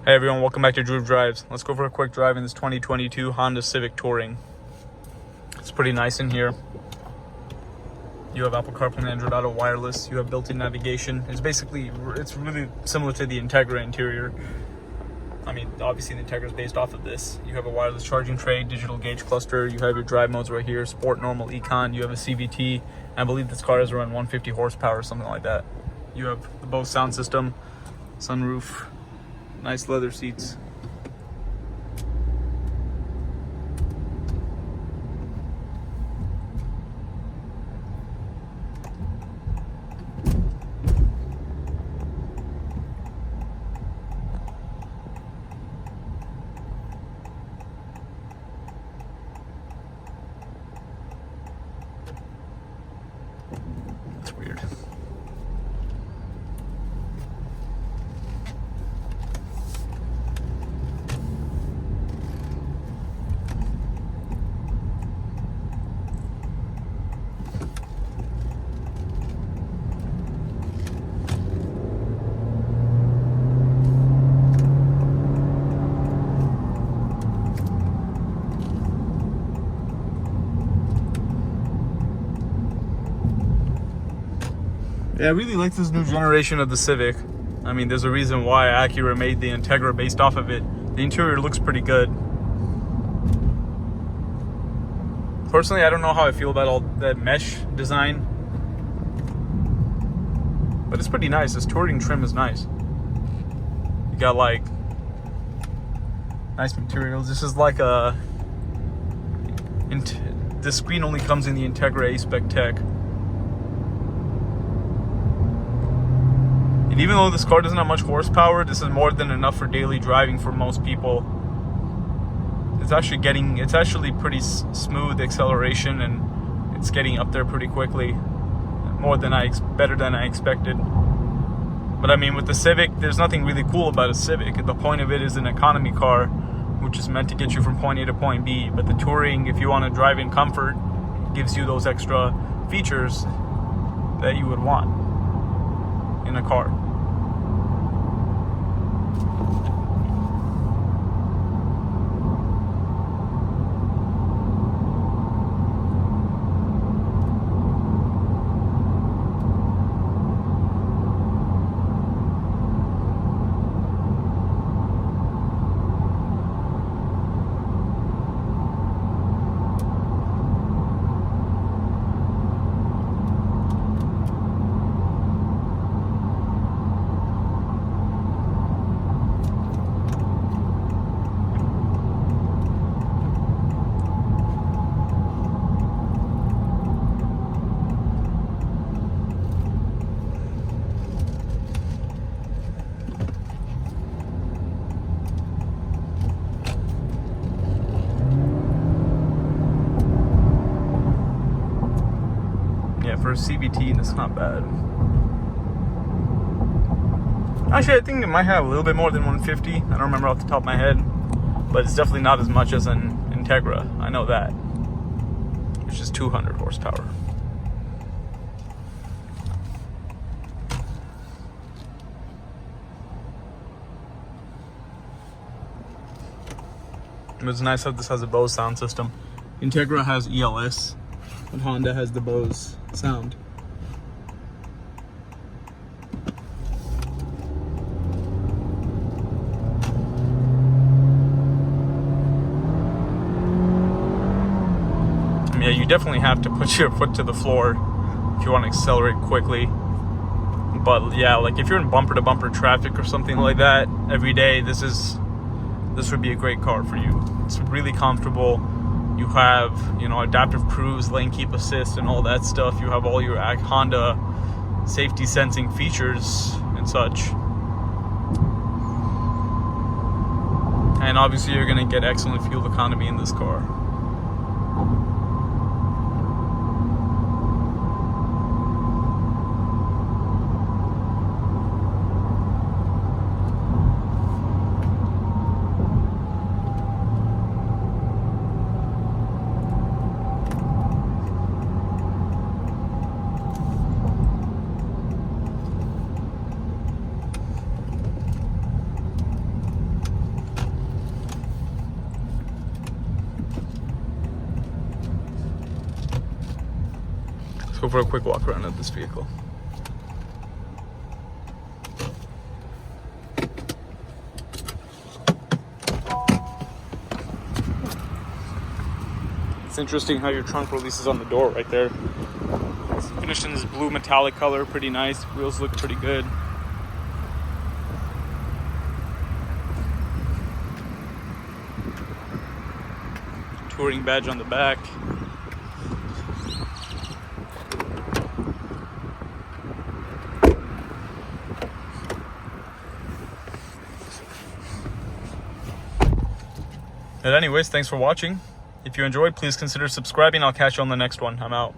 Hey everyone, welcome back to Drew Drives. Let's go for a quick drive in this 2022 Honda Civic Touring. It's pretty nice in here. You have Apple CarPlay and Android Auto wireless. You have built-in navigation. It's really similar to the Integra interior. I mean, obviously the Integra is based off of this. You have a wireless charging tray, digital gauge cluster. You have your drive modes right here, Sport, Normal, Econ. You have a CVT. I believe this car has around 150 horsepower or something like that. You have the Bose sound system, sunroof, nice leather seats. That's weird. Yeah, I really like this new generation of the Civic. I mean, there's a reason why Acura made the Integra based off of it. The interior looks pretty good. Personally, I don't know how I feel about all that mesh design, but it's pretty nice. This touring trim is nice. You got like nice materials. This is like the screen only comes in the Integra A-Spec Tech. And even though this car doesn't have much horsepower, this is more than enough for daily driving for most people. It's actually pretty smooth acceleration, and it's getting up there pretty quickly. Better than I expected. But I mean, with the Civic, there's nothing really cool about a Civic. The point of it is an economy car, which is meant to get you from point A to point B. But the Touring, if you want to drive in comfort, gives you those extra features that you would want in a car. For a CVT, that's not bad. Actually, I think it might have a little bit more than 150. I don't remember off the top of my head, but it's definitely not as much as an Integra. I know that, which is 200 horsepower. It's nice that this has a Bose sound system. Integra has ELS, and Honda has the Bose sound. Yeah, you definitely have to put your foot to the floor if you want to accelerate quickly. But yeah, like if you're in bumper to bumper traffic or something like that every day, this would be a great car for you. It's really comfortable. You have, adaptive cruise, lane keep assist, and all that stuff. You have all your Honda safety sensing features and such. And obviously you're going to get excellent fuel economy in this car. go for a quick walk around of this vehicle. It's interesting how your trunk releases on the door right there. It's finished in this blue metallic color, pretty nice. Wheels look pretty good. Touring badge on the back. And anyways, thanks for watching. If you enjoyed, please consider subscribing. I'll catch you on the next one. I'm out.